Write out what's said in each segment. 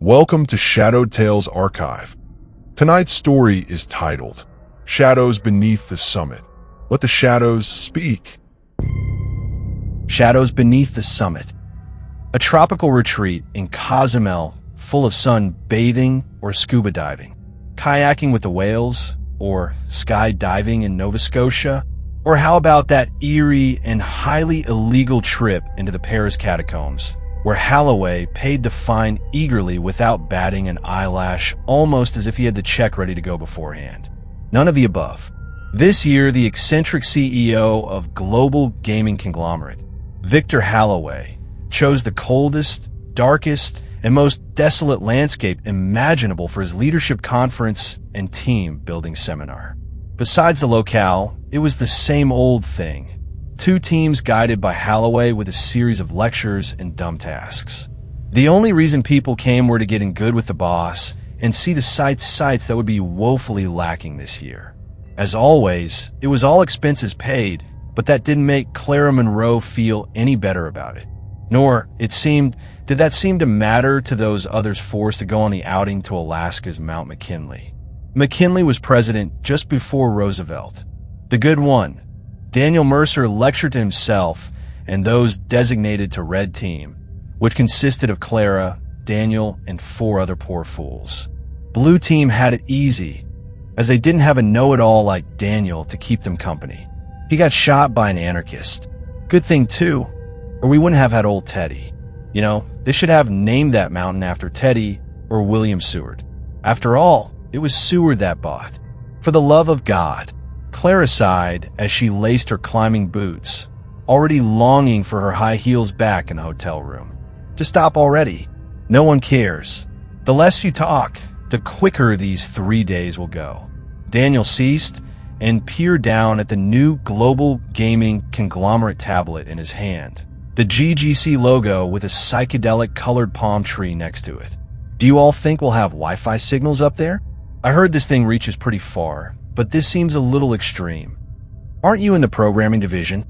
Welcome to Shadowed Tales Archive. Tonight's story is titled, Shadows Beneath the Summit. Let the shadows speak. Shadows Beneath the Summit. A tropical retreat in Cozumel full of sun bathing or scuba diving, kayaking with the whales, or skydiving in Nova Scotia. Or how about that eerie and highly illegal trip into the Paris catacombs, where Holloway paid the fine eagerly without batting an eyelash, almost as if he had the check ready to go beforehand? None of the above. This year, the eccentric CEO of global gaming conglomerate, Victor Holloway, chose the coldest, darkest, and most desolate landscape imaginable for his leadership conference and team-building seminar. Besides the locale, it was the same old thing. Two teams guided by Holloway with a series of lectures and dumb tasks. The only reason people came were to get in good with the boss and see the sights that would be woefully lacking this year. As always, it was all expenses paid, but that didn't make Clara Monroe feel any better about it. Nor, did that seem to matter to those others forced to go on the outing to Alaska's Mount McKinley. McKinley was president just before Roosevelt. The good one. Daniel Mercer lectured to himself and those designated to Red Team, which consisted of Clara, Daniel, and 4 other poor fools. Blue Team had it easy, as they didn't have a know-it-all like Daniel to keep them company. He got shot by an anarchist. Good thing, too, or we wouldn't have had old Teddy. You know, they should have named that mountain after Teddy or William Seward. After all, it was Seward that bought. For the love of God, Clara sighed as she laced her climbing boots, already longing for her high heels back in the hotel room. Just stop already. No one cares. The less you talk, the quicker these 3 days will go. Daniel ceased and peered down at the new global gaming conglomerate tablet in his hand, the GGC logo with a psychedelic colored palm tree next to it. Do you all think we'll have Wi-Fi signals up there? I heard this thing reaches pretty far, but this seems a little extreme. Aren't you in the programming division?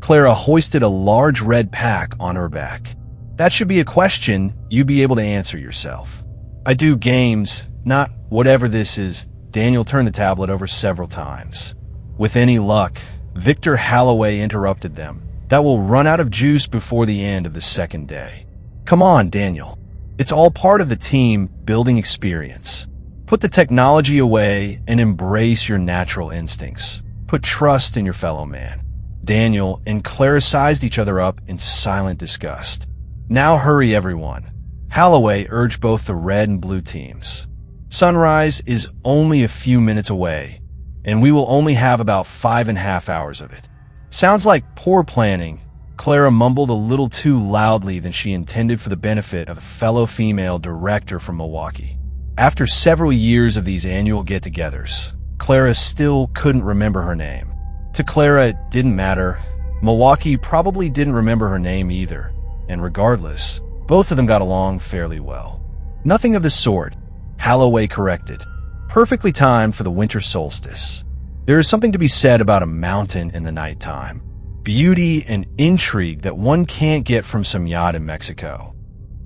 Clara hoisted a large red pack on her back. That should be a question you'd be able to answer yourself. I do games, not whatever this is. Daniel turned the tablet over several times. With any luck, Victor Holloway interrupted them. That will run out of juice before the end of the second day. Come on, Daniel. It's all part of the team building experience. Put the technology away and embrace your natural instincts. Put trust in your fellow man. Daniel and Clara sized each other up in silent disgust. Now hurry, everyone. Holloway urged both the red and blue teams. Sunrise is only a few minutes away, and we will only have about 5.5 hours of it. Sounds like poor planning. Clara mumbled a little too loudly than she intended for the benefit of a fellow female director from Milwaukee. After several years of these annual get-togethers, Clara still couldn't remember her name. To Clara, it didn't matter. Milwaukee probably didn't remember her name either. And regardless, both of them got along fairly well. Nothing of the sort, Holloway corrected. Perfectly timed for the winter solstice. There is something to be said about a mountain in the nighttime. Beauty and intrigue that one can't get from some yacht in Mexico.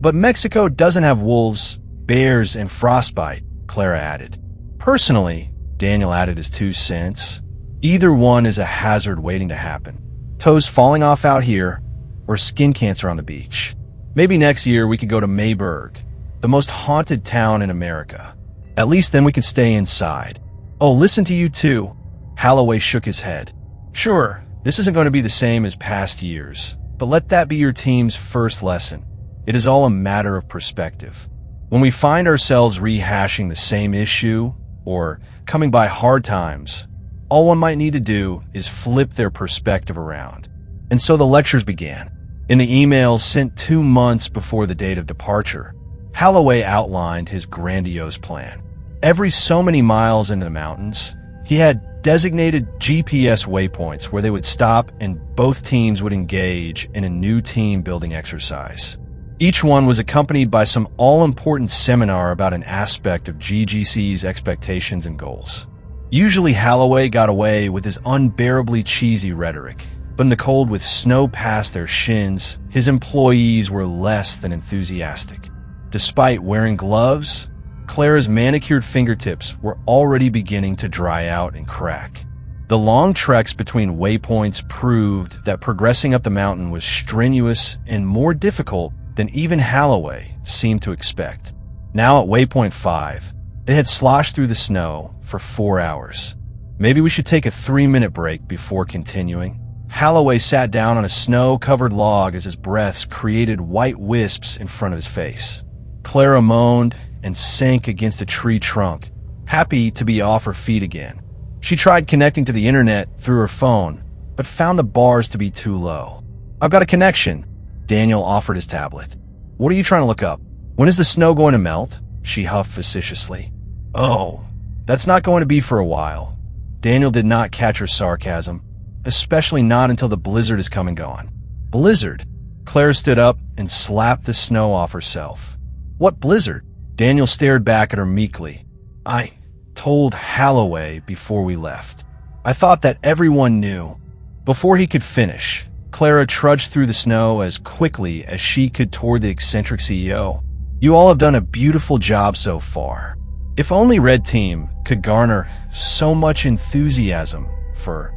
But Mexico doesn't have wolves, bears, and frostbite, Clara added. Personally, Daniel added his 2 cents. Either one is a hazard waiting to happen. Toes falling off out here, or skin cancer on the beach. Maybe next year we could go to Mayberg, the most haunted town in America. At least then we could stay inside. Oh, listen to you too. Holloway shook his head. Sure, this isn't going to be the same as past years, but let that be your team's first lesson. It is all a matter of perspective. When we find ourselves rehashing the same issue or coming by hard times, all one might need to do is flip their perspective around. And so the lectures began. In the emails sent 2 months before the date of departure, Holloway outlined his grandiose plan. Every so many miles into the mountains, he had designated GPS waypoints where they would stop and both teams would engage in a new team-building exercise. Each one was accompanied by some all-important seminar about an aspect of GGC's expectations and goals. Usually Holloway got away with his unbearably cheesy rhetoric, but in the cold with snow past their shins, his employees were less than enthusiastic. Despite wearing gloves, Clara's manicured fingertips were already beginning to dry out and crack. The long treks between waypoints proved that progressing up the mountain was strenuous and more difficult than even Holloway seemed to expect. Now at waypoint 5, they had sloshed through the snow for 4 hours. Maybe we should take a 3-minute break before continuing. Holloway sat down on a snow-covered log as his breaths created white wisps in front of his face. Clara moaned and sank against a tree trunk, happy to be off her feet again. She tried connecting to the internet through her phone, but found the bars to be too low. "I've got a connection." Daniel offered his tablet. "What are you trying to look up? When is the snow going to melt?" She huffed facetiously. "Oh, that's not going to be for a while." Daniel did not catch her sarcasm, especially not until the blizzard is come and gone. "Blizzard?" Clara stood up and slapped the snow off herself. "What blizzard?" Daniel stared back at her meekly. "I told Holloway before we left. I thought that everyone knew." Before he could finish, Clara trudged through the snow as quickly as she could toward the eccentric CEO. "You all have done a beautiful job so far. If only Red Team could garner so much enthusiasm for..."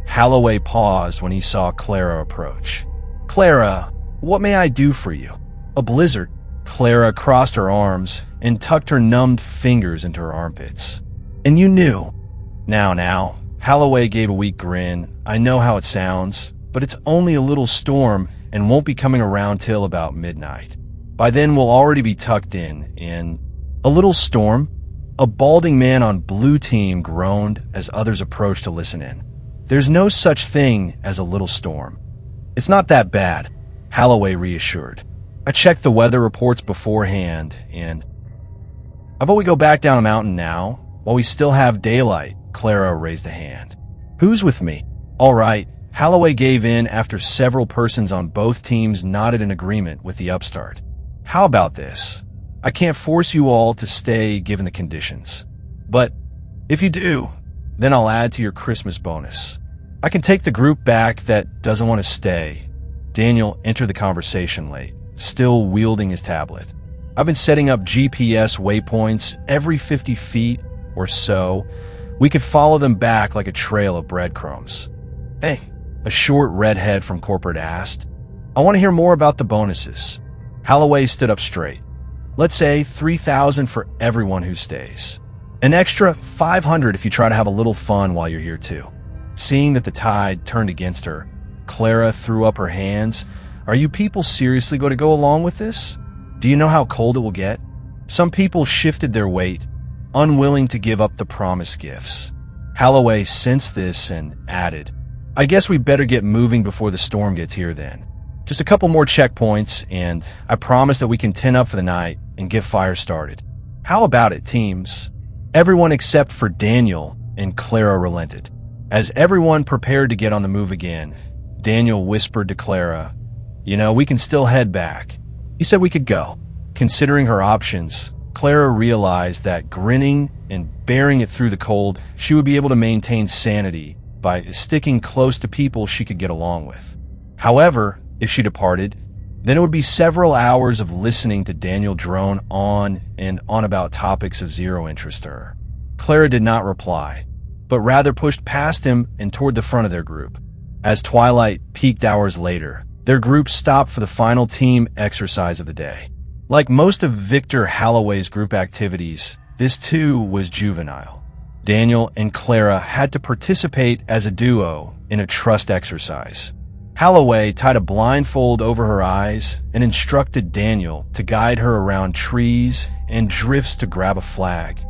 Holloway paused when he saw Clara approach. "Clara, what may I do for you?" "A blizzard." Clara crossed her arms and tucked her numbed fingers into her armpits. "And you knew?" Now, Holloway gave a weak grin. "I know how it sounds, but it's only a little storm and won't be coming around till about midnight. By then we'll already be tucked in..." "A little storm?" A balding man on blue team groaned as others approached to listen in. "There's no such thing as a little storm. It's not that bad," Holloway reassured. "I checked the weather reports beforehand, and..." "How about we go back down a mountain now, while we still have daylight?" Clara raised a hand. "Who's with me?" "All right." Holloway gave in after several persons on both teams nodded in agreement with the upstart. "How about this? I can't force you all to stay given the conditions. But if you do, then I'll add to your Christmas bonus. I can take the group back that doesn't want to stay." Daniel entered the conversation late, still wielding his tablet. "I've been setting up GPS waypoints every 50 feet or so. We could follow them back like a trail of breadcrumbs." "Hey," a short redhead from corporate asked. "I want to hear more about the bonuses." Holloway stood up straight. "Let's say 3,000 for everyone who stays. An extra 500 if you try to have a little fun while you're here too." Seeing that the tide turned against her, Clara threw up her hands. "Are you people seriously going to go along with this? Do you know how cold it will get?" Some people shifted their weight, unwilling to give up the promised gifts. Holloway sensed this and added, "I guess we better get moving before the storm gets here then. Just a couple more checkpoints, and I promise that we can tin up for the night and get fire started. How about it, teams?" Everyone except for Daniel and Clara relented. As everyone prepared to get on the move again, Daniel whispered to Clara, "You know, we can still head back." He said we could go. Considering her options, Clara realized that grinning and bearing it through the cold, she would be able to maintain sanity by sticking close to people she could get along with. However, if she departed, then it would be several hours of listening to Daniel drone on and on about topics of zero interest to her. Clara did not reply, but rather pushed past him and toward the front of their group. As twilight peaked hours later, their group stopped for the final team exercise of the day. Like most of Victor Holloway's group activities, this too was juvenile. Daniel and Clara had to participate as a duo in a trust exercise. Holloway tied a blindfold over her eyes and instructed Daniel to guide her around trees and drifts to grab a flag,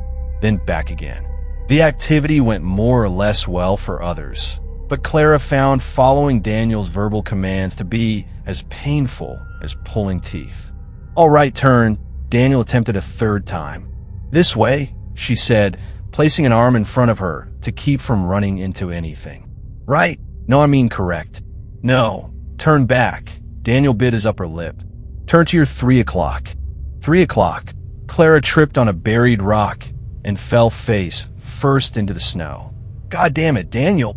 then back again. The activity went more or less well for others, but Clara found following Daniel's verbal commands to be as painful as pulling teeth. "All right, turn." Daniel attempted a third time. "This way," she said, placing an arm in front of her to keep from running into anything. "Right? No, I mean correct." "No, turn back." Daniel bit his upper lip. "Turn to your 3 o'clock. 3 o'clock. Clara tripped on a buried rock and fell face first into the snow. "God damn it, Daniel."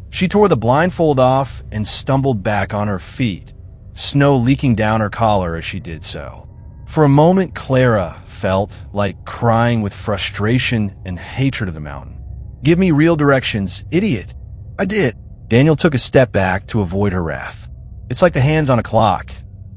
She tore the blindfold off and stumbled back on her feet, snow leaking down her collar as she did so. For a moment, Clara felt like crying with frustration and hatred of the mountain. "Give me real directions, idiot." "I did." Daniel took a step back to avoid her wrath. "It's like the hands on a clock.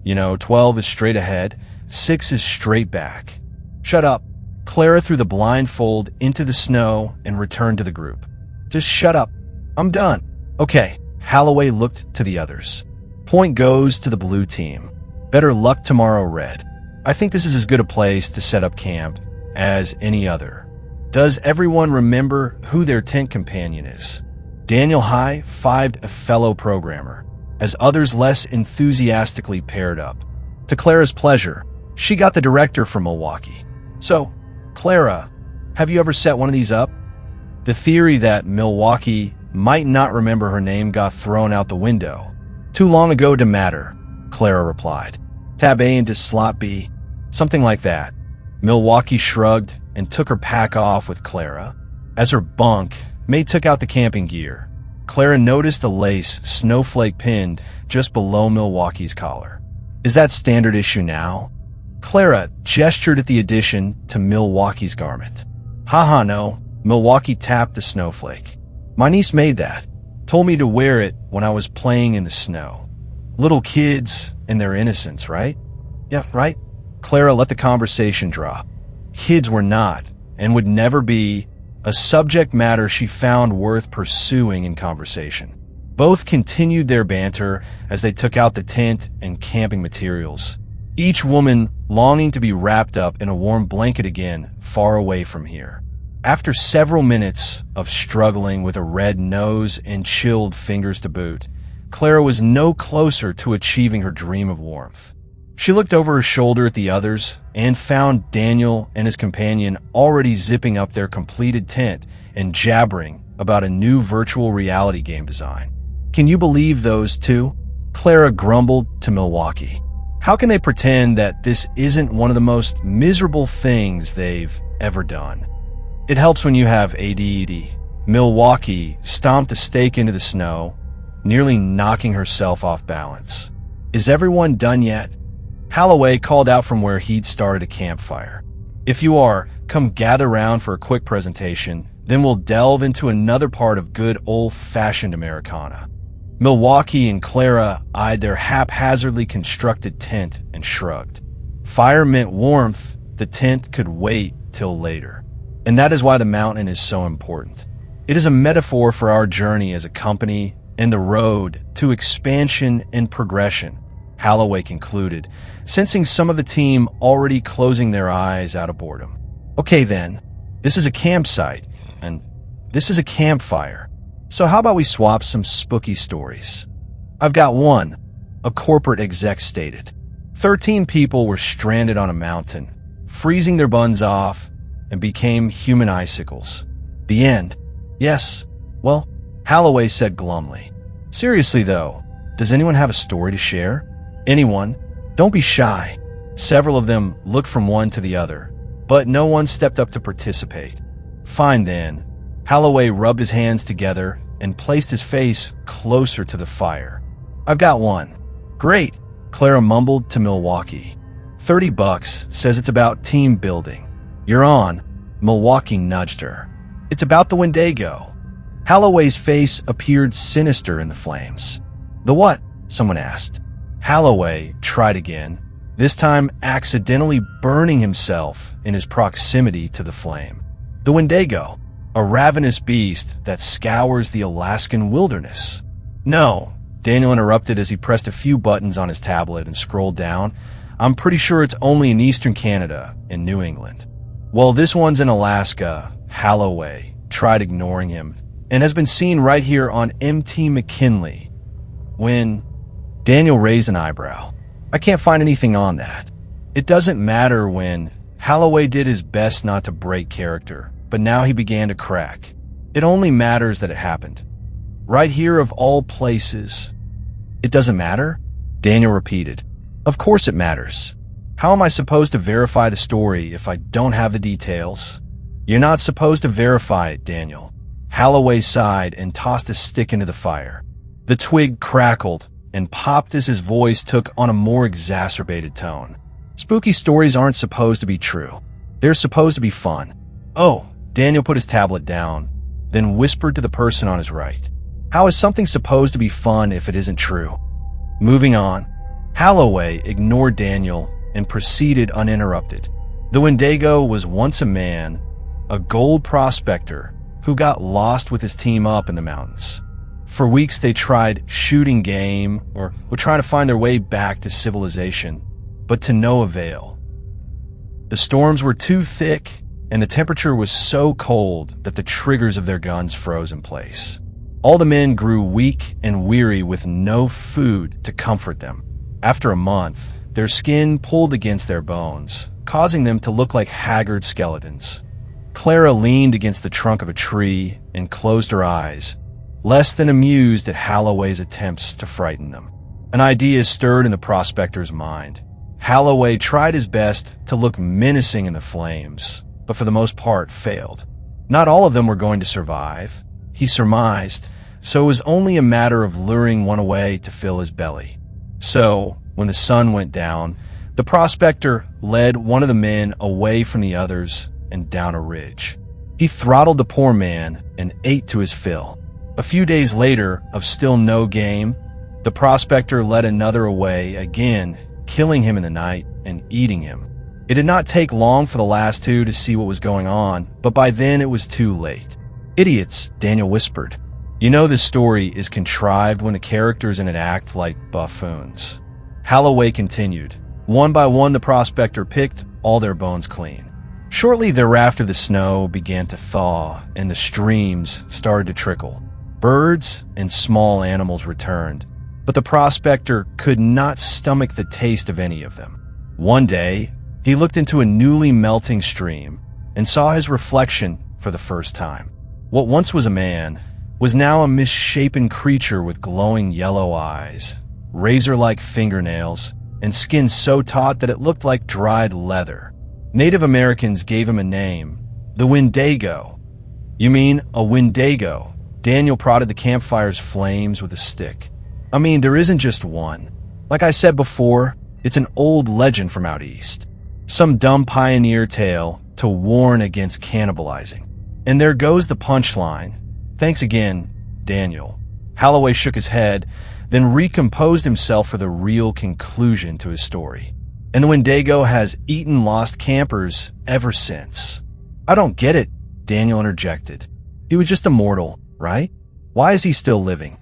12 is straight ahead, 6 is straight back." "Shut up." Clara threw the blindfold into the snow and returned to the group. "Just shut up. I'm done." "Okay." Holloway looked to the others. "Point goes to the blue team. Better luck tomorrow, Red. I think this is as good a place to set up camp as any other. Does everyone remember who their tent companion is?" Daniel high-fived a fellow programmer, as others less enthusiastically paired up. To Clara's pleasure, she got the director from Milwaukee. "So, Clara, have you ever set one of these up?" The theory that Milwaukee might not remember her name got thrown out the window. "Too long ago to matter," Clara replied. "Tab A into slot B, something like that." Milwaukee shrugged and took her pack off with Clara. As her bunk mate took out the camping gear, Clara noticed a lace snowflake pinned just below Milwaukee's collar. "Is that standard issue now?" Clara gestured at the addition to Milwaukee's garment. "Haha, no." Milwaukee tapped the snowflake. "My niece made that. Told me to wear it when I was playing in the snow." Little kids and their innocence, right? "Yeah, right." Clara let the conversation drop. Kids were not, and would never be, a subject matter she found worth pursuing in conversation. Both continued their banter as they took out the tent and camping materials, each woman longing to be wrapped up in a warm blanket again, far away from here. After several minutes of struggling with a red nose and chilled fingers to boot, Clara was no closer to achieving her dream of warmth. She looked over her shoulder at the others and found Daniel and his companion already zipping up their completed tent and jabbering about a new virtual reality game design. "Can you believe those two?" Clara grumbled to Milwaukee. "How can they pretend that this isn't one of the most miserable things they've ever done?" "It helps when you have ADD. Milwaukee stomped a stake into the snow, nearly knocking herself off balance. "Is everyone done yet?" Holloway called out from where he'd started a campfire. "If you are, come gather round for a quick presentation, then we'll delve into another part of good old-fashioned Americana." Milwaukee and Clara eyed their haphazardly constructed tent and shrugged. Fire meant warmth. The tent could wait till later. And that is why the mountain is so important. It is a metaphor for our journey as a company and the road to expansion and progression, Holloway concluded, sensing some of the team already closing their eyes out of boredom. "Okay then, this is a campsite, and this is a campfire. So how about we swap some spooky stories?" "I've got one," a corporate exec stated. 13 people were stranded on a mountain, freezing their buns off, and became human icicles. "The end." "Yes, well," Holloway said glumly. "Seriously though, does anyone have a story to share?" "Anyone? Don't be shy." Several of them looked from one to the other, but no one stepped up to participate. "Fine then." Holloway rubbed his hands together and placed his face closer to the fire. "I've got one." "Great," Clara mumbled to Milwaukee. $30 says it's about team building. "You're on." Milwaukee nudged her. "It's about the Wendigo." Holloway's face appeared sinister in the flames. "The what?" someone asked. Holloway tried again, this time accidentally burning himself in his proximity to the flame. "The Wendigo, a ravenous beast that scours the Alaskan wilderness." "No," Daniel interrupted as he pressed a few buttons on his tablet and scrolled down. "I'm pretty sure it's only in eastern Canada and New England." "Well, this one's in Alaska." Holloway tried ignoring him, "and has been seen right here on MT McKinley." When Daniel raised an eyebrow. "I can't find anything on that." It doesn't matter when Holloway did his best not to break character, but now he began to crack. It only matters that it happened. Right here of all places. "It doesn't matter?" Daniel repeated. "Of course it matters. How am I supposed to verify the story if I don't have the details?" "You're not supposed to verify it, Daniel." Holloway sighed and tossed a stick into the fire. The twig crackled and popped as his voice took on a more exacerbated tone. Spooky stories aren't supposed to be true. They're supposed to be fun. Oh, Daniel put his tablet down, then whispered to the person on his right. How is something supposed to be fun if it isn't true? Moving on, Holloway ignored Daniel and proceeded uninterrupted. The Wendigo was once a man, a gold prospector, who got lost with his team up in the mountains. For weeks they tried shooting game or were trying to find their way back to civilization, but to no avail. The storms were too thick and the temperature was so cold that the triggers of their guns froze in place. All the men grew weak and weary with no food to comfort them. After a month, their skin pulled against their bones, causing them to look like haggard skeletons. Clara leaned against the trunk of a tree and closed her eyes, less than amused at Holloway's attempts to frighten them. An idea stirred in the prospector's mind. Holloway tried his best to look menacing in the flames, but for the most part failed. Not all of them were going to survive, he surmised, so it was only a matter of luring one away to fill his belly. So, when the sun went down, the prospector led one of the men away from the others and down a ridge. He throttled the poor man and ate to his fill. A few days later, of still no game, the prospector led another away again, killing him in the night and eating him. It did not take long for the last two to see what was going on, but by then it was too late. Idiots, Daniel whispered. You know this story is contrived when the characters in it act like buffoons. Holloway continued. One by one the prospector picked all their bones clean. Shortly thereafter the snow began to thaw and the streams started to trickle. Birds and small animals returned, but the prospector could not stomach the taste of any of them. One day, he looked into a newly melting stream and saw his reflection for the first time. What once was a man was now a misshapen creature with glowing yellow eyes, razor-like fingernails, and skin so taut that it looked like dried leather. Native Americans gave him a name, the Wendigo. You mean a Wendigo? Daniel prodded the campfire's flames with a stick. I mean, there isn't just one. Like I said before, it's an old legend from out east. Some dumb pioneer tale to warn against cannibalizing. And there goes the punchline. Thanks again, Daniel. Holloway shook his head, then recomposed himself for the real conclusion to his story. And the Wendigo has eaten lost campers ever since. I don't get it, Daniel interjected. He was just a mortal, right? Why is he still living?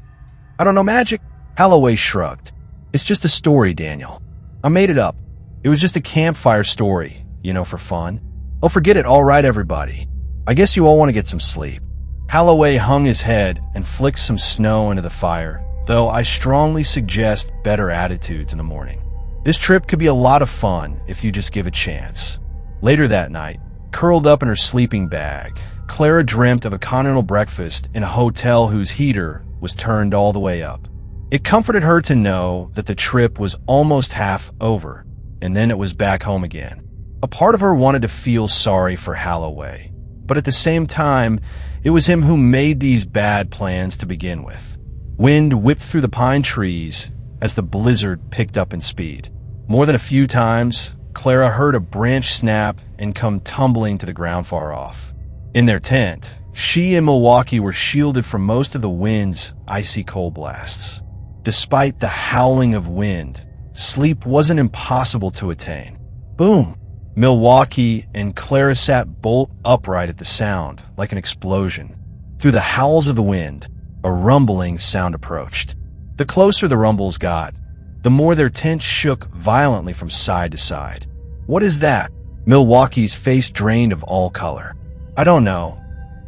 I don't know magic. Holloway shrugged. It's just a story, Daniel. I made it up. It was just a campfire story, for fun. Oh, forget it. All right, everybody. I guess you all want to get some sleep. Holloway hung his head and flicked some snow into the fire, though I strongly suggest better attitudes in the morning. This trip could be a lot of fun if you just give a chance. Later that night, curled up in her sleeping bag, Clara dreamt of a continental breakfast in a hotel whose heater was turned all the way up. It comforted her to know that the trip was almost half over, and then it was back home again. A part of her wanted to feel sorry for Holloway, but at the same time, it was him who made these bad plans to begin with. Wind whipped through the pine trees as the blizzard picked up in speed. More than a few times, Clara heard a branch snap and come tumbling to the ground far off. In their tent, she and Milwaukee were shielded from most of the wind's icy cold blasts. Despite the howling of wind, sleep wasn't impossible to attain. Boom! Milwaukee and Clara sat bolt upright at the sound, like an explosion. Through the howls of the wind, a rumbling sound approached. The closer the rumbles got, the more their tent shook violently from side to side. What is that? Milwaukee's face drained of all color. I don't know.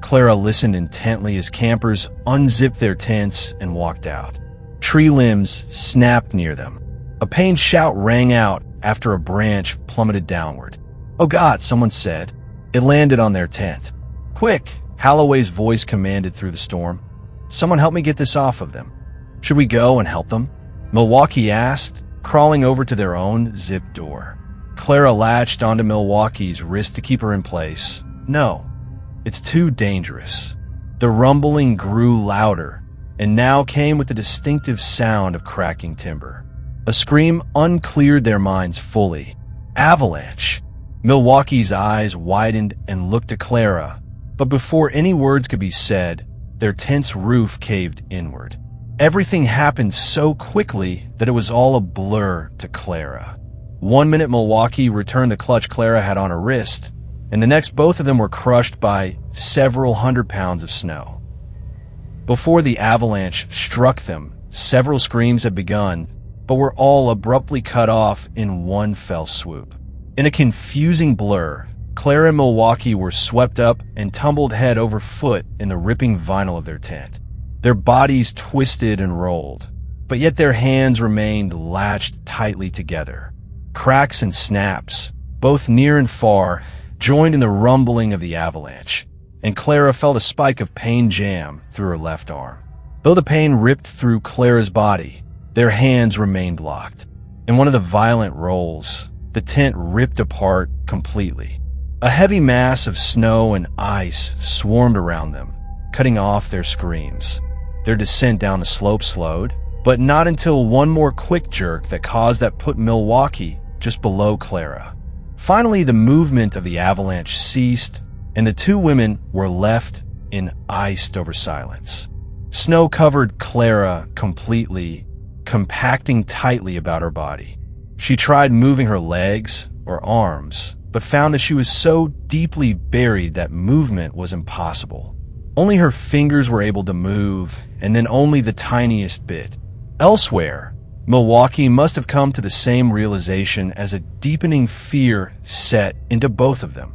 Clara listened intently as campers unzipped their tents and walked out. Tree limbs snapped near them. A pained shout rang out after a branch plummeted downward. Oh God, someone said. It landed on their tent. Quick, Holloway's voice commanded through the storm. Someone help me get this off of them. Should we go and help them? Milwaukee asked, crawling over to their own zip door. Clara latched onto Milwaukee's wrist to keep her in place. No, it's too dangerous. The rumbling grew louder, and now came with the distinctive sound of cracking timber. A scream uncleared their minds fully. Avalanche. Milwaukee's eyes widened and looked at Clara, but before any words could be said, their tent's roof caved inward. Everything happened so quickly that it was all a blur to Clara. 1 minute Milwaukee returned the clutch Clara had on her wrist, and the next both of them were crushed by several 100 pounds of snow. Before the avalanche struck them, several screams had begun, but were all abruptly cut off in one fell swoop. In a confusing blur, Clara and Milwaukee were swept up and tumbled head over foot in the ripping vinyl of their tent. Their bodies twisted and rolled, but yet their hands remained latched tightly together. Cracks and snaps, both near and far, joined in the rumbling of the avalanche, and Clara felt a spike of pain jam through her left arm. Though the pain ripped through Clara's body, their hands remained locked. In one of the violent rolls, the tent ripped apart completely. A heavy mass of snow and ice swarmed around them, cutting off their screams. Their descent down the slope slowed, but not until one more quick jerk that put Milwaukee just below Clara. Finally, the movement of the avalanche ceased, and the two women were left in iced-over silence. Snow covered Clara completely, compacting tightly about her body. She tried moving her legs or arms, but found that she was so deeply buried that movement was impossible. Only her fingers were able to move, and then only the tiniest bit. Elsewhere, Milwaukee must have come to the same realization as a deepening fear set into both of them.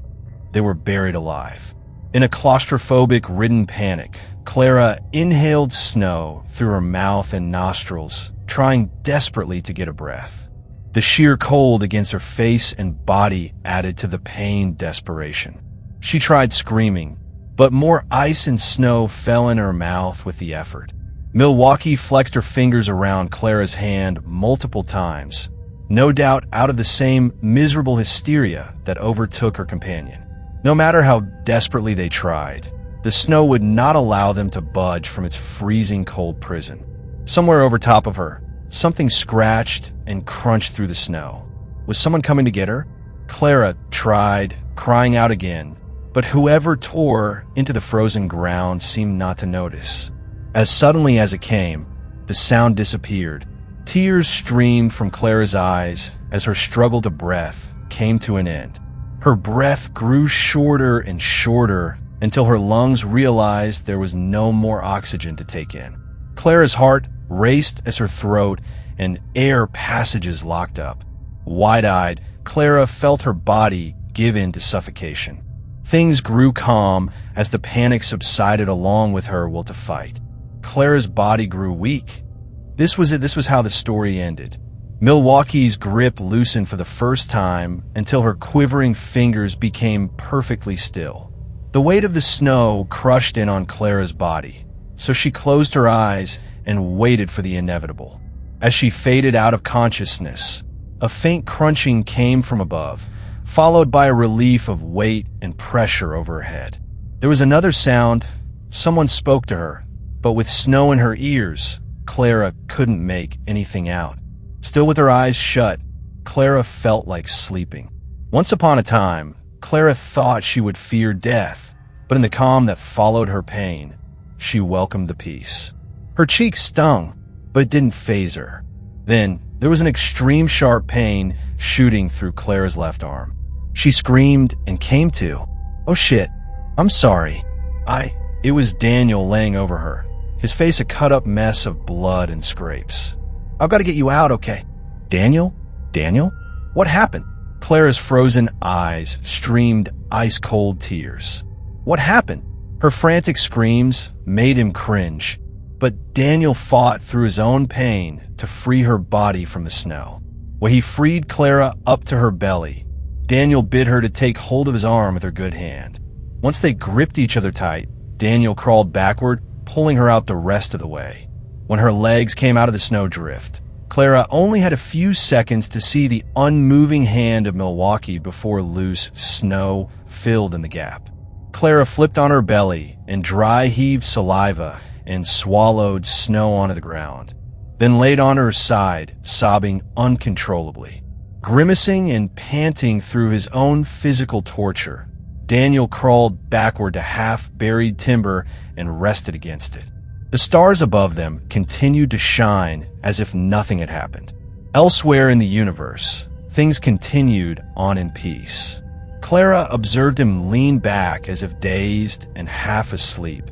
They were buried alive. In a claustrophobic-ridden panic, Clara inhaled snow through her mouth and nostrils, trying desperately to get a breath. The sheer cold against her face and body added to the pain desperation. She tried screaming, but more ice and snow fell in her mouth with the effort. Milwaukee flexed her fingers around Clara's hand multiple times, no doubt out of the same miserable hysteria that overtook her companion. No matter how desperately they tried, the snow would not allow them to budge from its freezing cold prison. Somewhere over top of her, something scratched and crunched through the snow. Was someone coming to get her? Clara tried, crying out again, but whoever tore into the frozen ground seemed not to notice. As suddenly as it came, the sound disappeared. Tears streamed from Clara's eyes as her struggle to breath came to an end. Her breath grew shorter and shorter until her lungs realized there was no more oxygen to take in. Clara's heart raced as her throat and air passages locked up. Wide-eyed, Clara felt her body give in to suffocation. Things grew calm as the panic subsided along with her will to fight. Clara's body grew weak. This was it. This was how the story ended. Milwaukee's grip loosened for the first time until her quivering fingers became perfectly still. The weight of the snow crushed in on Clara's body, so she closed her eyes and waited for the inevitable. As she faded out of consciousness, a faint crunching came from above, followed by a relief of weight and pressure over her head. There was another sound. Someone spoke to her, but with snow in her ears, Clara couldn't make anything out. Still with her eyes shut, Clara felt like sleeping. Once upon a time, Clara thought she would fear death, but in the calm that followed her pain, she welcomed the peace. Her cheeks stung, but it didn't faze her. Then, there was an extreme sharp pain shooting through Clara's left arm. She screamed and came to. "Oh shit, I'm sorry." It was Daniel laying over her, his face a cut-up mess of blood and scrapes. "I've got to get you out, okay?" "Daniel? Daniel? What happened?" Clara's frozen eyes streamed ice-cold tears. What happened? Her frantic screams made him cringe, but Daniel fought through his own pain to free her body from the snow. When he freed Clara up to her belly, Daniel bid her to take hold of his arm with her good hand. Once they gripped each other tight, Daniel crawled backward, pulling her out the rest of the way. When her legs came out of the snowdrift, Clara only had a few seconds to see the unmoving hand of Milwaukee before loose snow filled in the gap. Clara flipped on her belly and dry heaved saliva and swallowed snow onto the ground, then laid on her side, sobbing uncontrollably. Grimacing and panting through his own physical torture, Daniel crawled backward to half-buried timber and rested against it. The stars above them continued to shine as if nothing had happened. Elsewhere in the universe, things continued on in peace. Clara observed him lean back as if dazed and half asleep,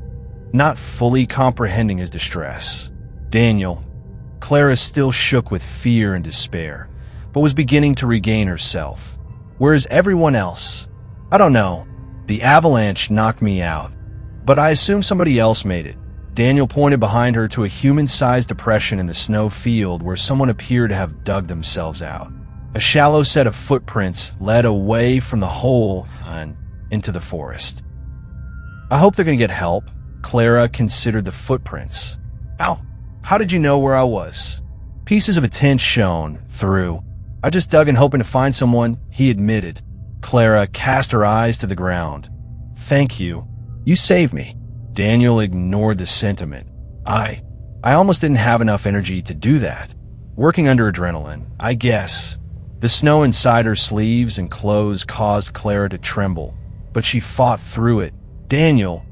not fully comprehending his distress. Daniel, Clara still shook with fear and despair, but was beginning to regain herself. Whereas everyone else, I don't know, the avalanche knocked me out, but I assume somebody else made it. Daniel pointed behind her to a human-sized depression in the snow field where someone appeared to have dug themselves out. A shallow set of footprints led away from the hole and into the forest. I hope they're going to get help. Clara considered the footprints. Ow, how did you know where I was? Pieces of a tent shone through. I just dug in hoping to find someone, he admitted. Clara cast her eyes to the ground. Thank you. You saved me. Daniel ignored the sentiment. I almost didn't have enough energy to do that. Working under adrenaline, I guess. The snow inside her sleeves and clothes caused Clara to tremble, but she fought through it. Daniel,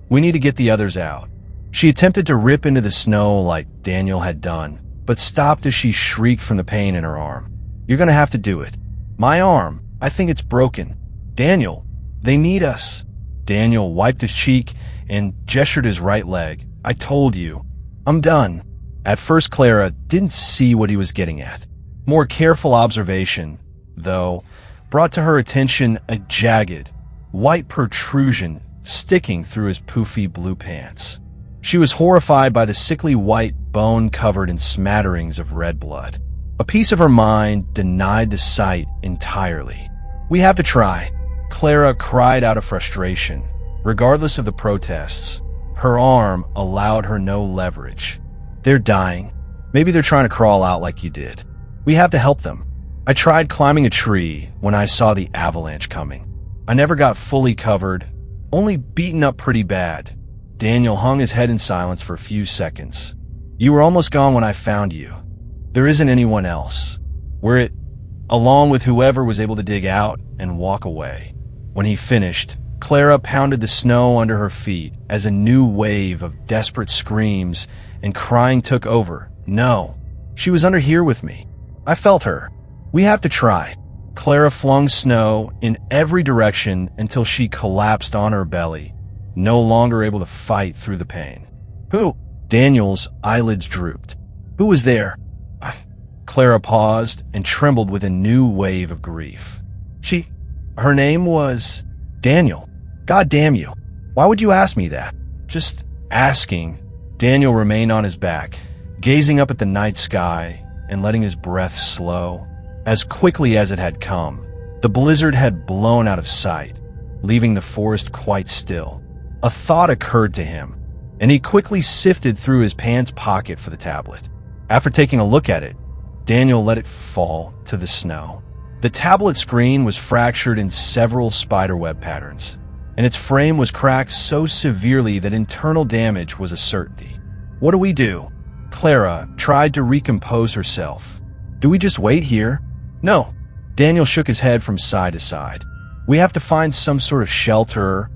we need to get the others out. She attempted to rip into the snow like Daniel had done, but stopped as she shrieked from the pain in her arm. You're gonna have to do it. My arm, I think it's broken. Daniel, they need us. Daniel wiped his cheek and gestured his right leg. I told you. I'm done. At first, Clara didn't see what he was getting at. More careful observation, though, brought to her attention a jagged, white protrusion sticking through his poofy blue pants. She was horrified by the sickly white bone covered in smatterings of red blood. A piece of her mind denied the sight entirely. We have to try. Clara cried out of frustration. Regardless of the protests, her arm allowed her no leverage. They're dying. Maybe they're trying to crawl out like you did. We have to help them. I tried climbing a tree when I saw the avalanche coming. I never got fully covered, only beaten up pretty bad. Daniel hung his head in silence for a few seconds. You were almost gone when I found you. There isn't anyone else. We're it, along with whoever was able to dig out and walk away. When he finished, Clara pounded the snow under her feet as a new wave of desperate screams and crying took over. No, she was under here with me. I felt her. We have to try. Clara flung snow in every direction until she collapsed on her belly, no longer able to fight through the pain. Who? Daniel's eyelids drooped. Who was there? Clara paused and trembled with a new wave of grief. Her name was Daniel. God damn you. Why would you ask me that? Just asking. Daniel remained on his back, gazing up at the night sky and letting his breath slow. As quickly as it had come, the blizzard had blown out of sight, leaving the forest quite still. A thought occurred to him, and he quickly sifted through his pants pocket for the tablet. After taking a look at it, Daniel let it fall to the snow. The tablet screen was fractured in several spiderweb patterns, and its frame was cracked so severely that internal damage was a certainty. What do we do? Clara tried to recompose herself. Do we just wait here? No. Daniel shook his head from side to side. We have to find some sort of shelter,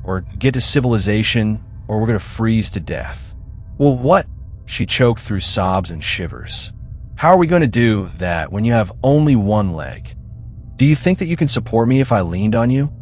or get to civilization, or we're going to freeze to death. Well, what? She choked through sobs and shivers. How are we going to do that when you have only one leg? Do you think that you can support me if I leaned on you?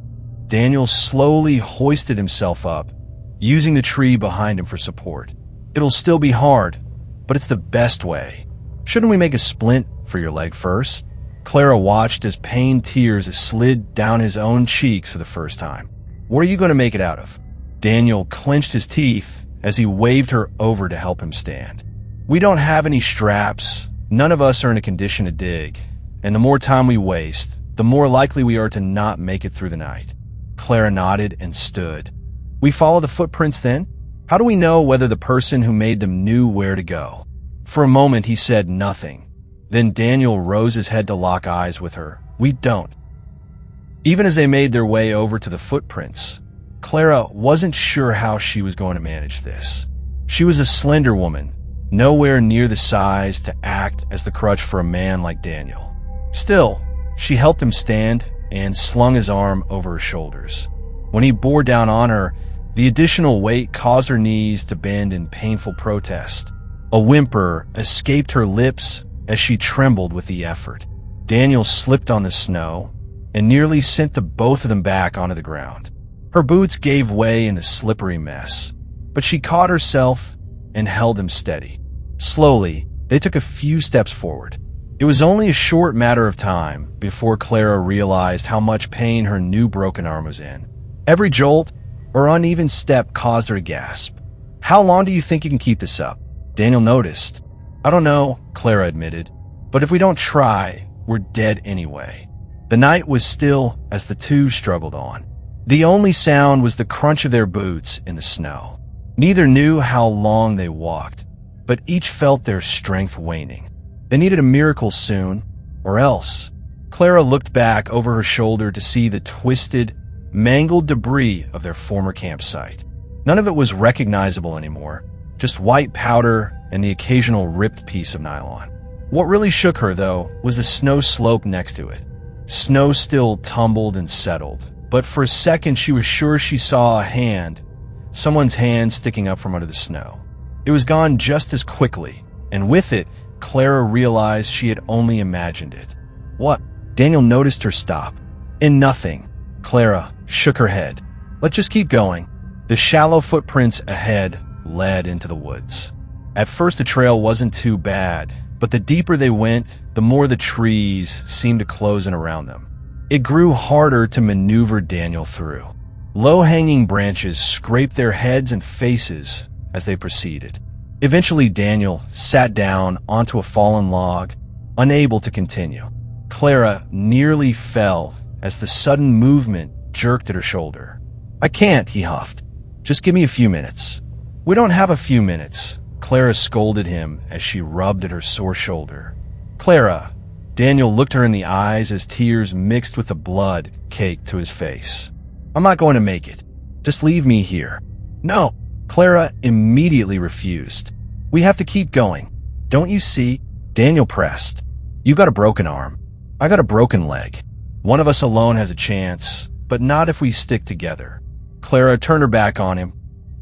Daniel slowly hoisted himself up, using the tree behind him for support. It'll still be hard, but it's the best way. Shouldn't we make a splint for your leg first? Clara watched as pained tears slid down his own cheeks for the first time. What are you going to make it out of? Daniel clenched his teeth as he waved her over to help him stand. We don't have any straps. None of us are in a condition to dig, and the more time we waste, the more likely we are to not make it through the night. Clara nodded and stood. We follow the footprints then? How do we know whether the person who made them knew where to go? For a moment he said nothing. Then Daniel rose his head to lock eyes with her. We don't. Even as they made their way over to the footprints, Clara wasn't sure how she was going to manage this. She was a slender woman, nowhere near the size to act as the crutch for a man like Daniel. Still, she helped him stand and slung his arm over her shoulders. When he bore down on her, the additional weight caused her knees to bend in painful protest. A whimper escaped her lips as she trembled with the effort. Daniel slipped on the snow and nearly sent the both of them back onto the ground. Her boots gave way in the slippery mess, but she caught herself and held them steady. Slowly, they took a few steps forward. It was only a short matter of time before Clara realized how much pain her new broken arm was in. Every jolt or uneven step caused her to gasp. "How long do you think you can keep this up?" Daniel noticed. "I don't know," Clara admitted, "but if we don't try, we're dead anyway." The night was still as the two struggled on. The only sound was the crunch of their boots in the snow. Neither knew how long they walked, but each felt their strength waning. They needed a miracle soon, or else. Clara looked back over her shoulder to see the twisted, mangled debris of their former campsite. None of it was recognizable anymore, just white powder and the occasional ripped piece of nylon. What really shook her, though, was the snow slope next to it. Snow still tumbled and settled, but for a second she was sure she saw a hand, someone's hand sticking up from under the snow. It was gone just as quickly, and with it, Clara realized she had only imagined it. "What?" Daniel noticed her stop. "In nothing." Clara shook her head. "Let's just keep going." The shallow footprints ahead led into the woods. At first the trail wasn't too bad, but the deeper they went, the more the trees seemed to close in around them. It grew harder to maneuver Daniel through. Low-hanging branches scraped their heads and faces as they proceeded. Eventually Daniel sat down onto a fallen log, unable to continue. Clara nearly fell as the sudden movement jerked at her shoulder. "I can't," he huffed. "Just give me a few minutes." "We don't have a few minutes," Clara scolded him as she rubbed at her sore shoulder. "Clara," Daniel looked her in the eyes as tears mixed with the blood caked to his face. "I'm not going to make it. Just leave me here." "No," Clara immediately refused. "We have to keep going. Don't you see?" Daniel pressed. "You got a broken arm. I got a broken leg. One of us alone has a chance, but not if we stick together." Clara turned her back on him.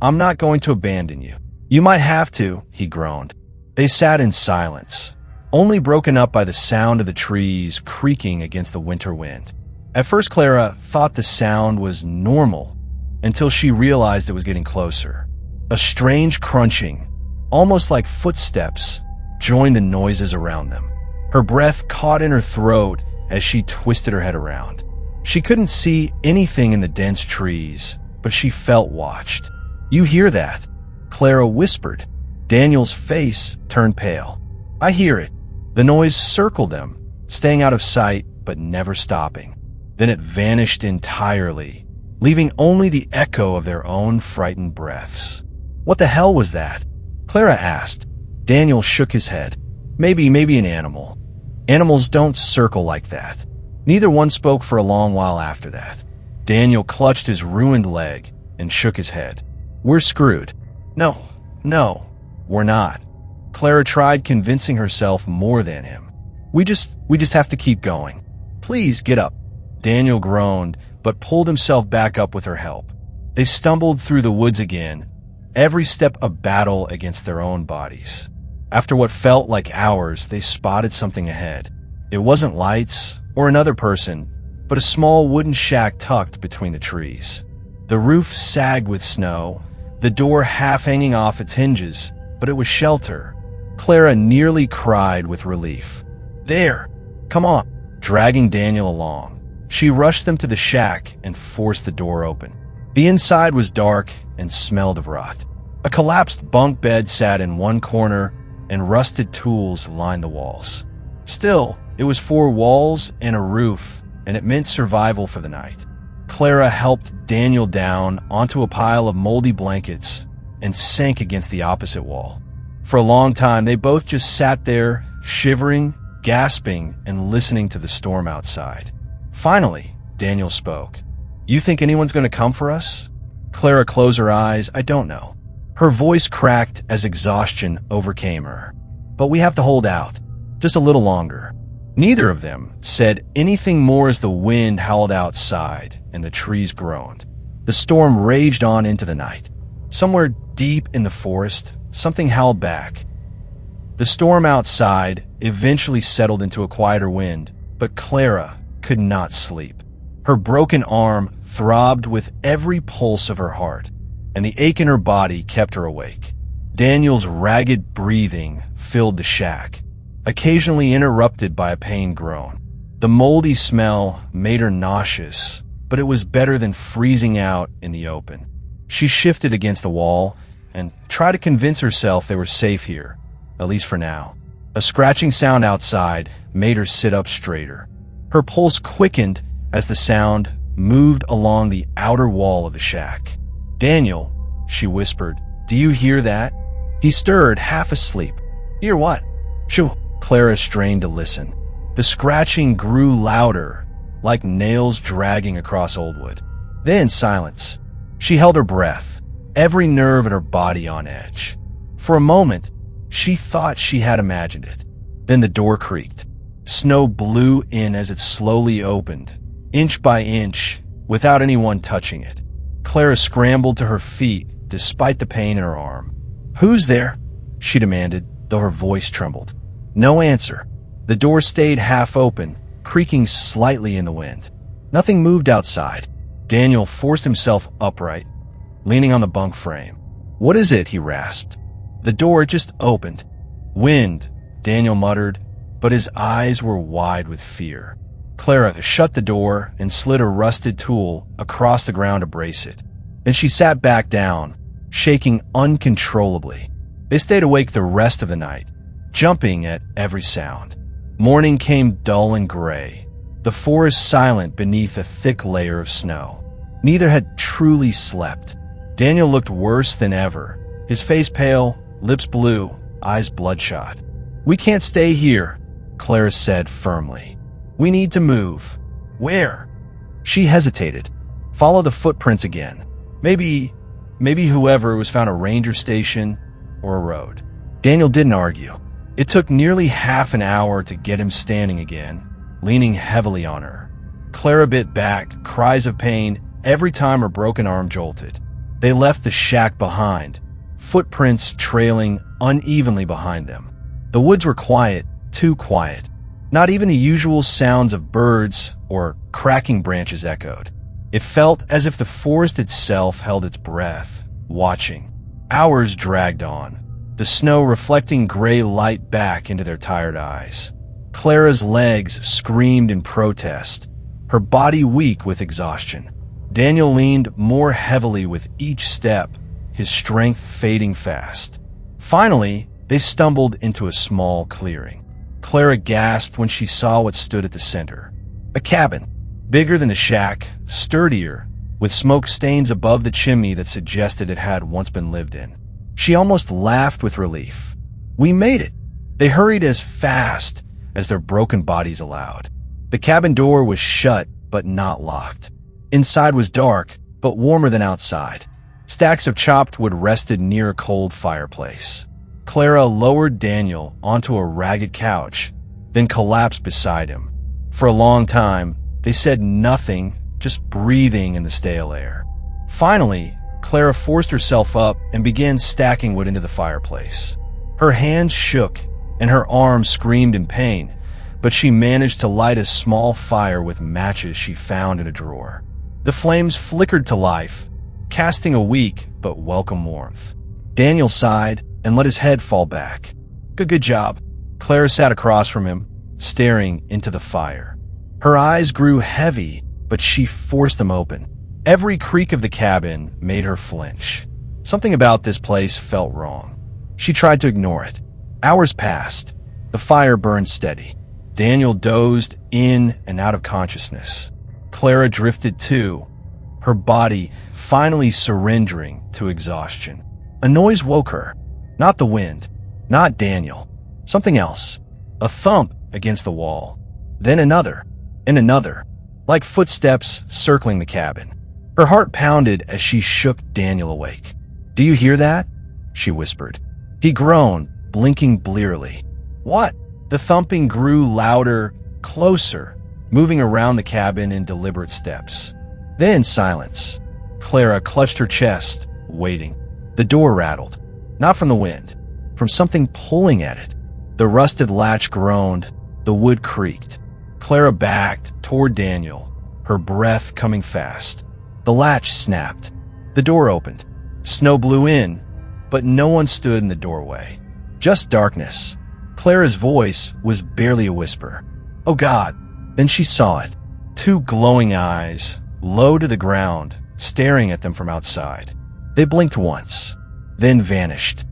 "I'm not going to abandon you." "You might have to," he groaned. They sat in silence, only broken up by the sound of the trees creaking against the winter wind. At first Clara thought the sound was normal until she realized it was getting closer. A strange crunching, almost like footsteps, joined the noises around them. Her breath caught in her throat as she twisted her head around. She couldn't see anything in the dense trees, but she felt watched. "You hear that?" Clara whispered. Daniel's face turned pale. "I hear it." The noise circled them, staying out of sight but never stopping. Then it vanished entirely, leaving only the echo of their own frightened breaths. "What the hell was that?" Clara asked. Daniel shook his head. Maybe an animal. Animals don't circle like that." Neither one spoke for a long while after that. Daniel clutched his ruined leg and shook his head. "We're screwed." No, we're not." Clara tried convincing herself more than him. We just have to keep going. Please get up." Daniel groaned, but pulled himself back up with her help. They stumbled through the woods again, every step a battle against their own bodies. After what felt like hours, they spotted something ahead. It wasn't lights or another person, but a small wooden shack tucked between the trees. The roof sagged with snow, the door half hanging off its hinges, but it was shelter. Clara nearly cried with relief. "There! Come on!" Dragging Daniel along, she rushed them to the shack and forced the door open. The inside was dark and smelled of rot. A collapsed bunk bed sat in one corner, and rusted tools lined the walls. Still, it was 4 walls and a roof, and it meant survival for the night. Clara helped Daniel down onto a pile of moldy blankets and sank against the opposite wall. For a long time, they both just sat there, shivering, gasping, and listening to the storm outside. Finally, Daniel spoke. "You think anyone's going to come for us?" Clara closed her eyes. "I don't know." Her voice cracked as exhaustion overcame her. "But we have to hold out. Just a little longer." Neither of them said anything more as the wind howled outside and the trees groaned. The storm raged on into the night. Somewhere deep in the forest, something howled back. The storm outside eventually settled into a quieter wind, but Clara could not sleep. Her broken arm throbbed with every pulse of her heart, and the ache in her body kept her awake. Daniel's ragged breathing filled the shack, occasionally interrupted by a pained groan. The moldy smell made her nauseous, but it was better than freezing out in the open. She shifted against the wall and tried to convince herself they were safe here, at least for now. A scratching sound outside made her sit up straighter. Her pulse quickened as the sound moved along the outer wall of the shack. "Daniel," she whispered, "do you hear that?" He stirred, half asleep. "Hear what?" "Shoo." Clara strained to listen. The scratching grew louder, like nails dragging across old wood. Then silence. She held her breath, every nerve in her body on edge. For a moment, she thought she had imagined it. Then the door creaked. Snow blew in as it slowly opened, inch by inch, without anyone touching it. Clara scrambled to her feet, despite the pain in her arm. "Who's there?" she demanded, though her voice trembled. No answer. The door stayed half open, creaking slightly in the wind. Nothing moved outside. Daniel forced himself upright, leaning on the bunk frame. "What is it?" he rasped. The door just opened. "Wind," Daniel muttered, but his eyes were wide with fear. Clara shut the door and slid a rusted tool across the ground to brace it. Then she sat back down, shaking uncontrollably. They stayed awake the rest of the night, jumping at every sound. Morning came dull and gray, the forest silent beneath a thick layer of snow. Neither had truly slept. Daniel looked worse than ever, his face pale, lips blue, eyes bloodshot. "We can't stay here," Clara said firmly. "We need to move." "Where?" She hesitated. "Follow the footprints again. Maybe whoever was found a ranger station or a road." Daniel didn't argue. It took nearly half an hour to get him standing again, leaning heavily on her. Clara bit back, cries of pain every time her broken arm jolted. They left the shack behind, footprints trailing unevenly behind them. The woods were quiet, too quiet. Not even the usual sounds of birds or cracking branches echoed. It felt as if the forest itself held its breath, watching. Hours dragged on, the snow reflecting gray light back into their tired eyes. Clara's legs screamed in protest, her body weak with exhaustion. Daniel leaned more heavily with each step, his strength fading fast. Finally, they stumbled into a small clearing. Clara gasped when she saw what stood at the center. A cabin, bigger than the shack, sturdier, with smoke stains above the chimney that suggested it had once been lived in. She almost laughed with relief. "We made it!" They hurried as fast as their broken bodies allowed. The cabin door was shut, but not locked. Inside was dark, but warmer than outside. Stacks of chopped wood rested near a cold fireplace. Clara lowered Daniel onto a ragged couch, then collapsed beside him. For a long time, they said nothing, just breathing in the stale air. Finally, Clara forced herself up and began stacking wood into the fireplace. Her hands shook, and her arms screamed in pain, but she managed to light a small fire with matches she found in a drawer. The flames flickered to life, casting a weak but welcome warmth. Daniel sighed and let his head fall back. Good job." Clara sat across from him, staring into the fire. Her eyes grew heavy, but she forced them open. Every creak of the cabin made her flinch. Something about this place felt wrong. She tried to ignore it. Hours passed. The fire burned steady. Daniel dozed in and out of consciousness. Clara drifted too, her body finally surrendering to exhaustion. A noise woke her. Not the wind, not Daniel. Something else. A thump against the wall. Then another, and another, like footsteps circling the cabin. Her heart pounded as she shook Daniel awake. "Do you hear that?" she whispered. He groaned, blinking blearily. "What?" The thumping grew louder, closer, moving around the cabin in deliberate steps. Then silence. Clara clutched her chest, waiting. The door rattled. Not from the wind, from something pulling at it. The rusted latch groaned. The wood creaked. Clara backed toward Daniel, her breath coming fast. The latch snapped. The door opened. Snow blew in, but no one stood in the doorway. Just darkness. Clara's voice was barely a whisper. Oh God. Then she saw it. Two glowing eyes, low to the ground, staring at them from outside. They blinked once, then vanished.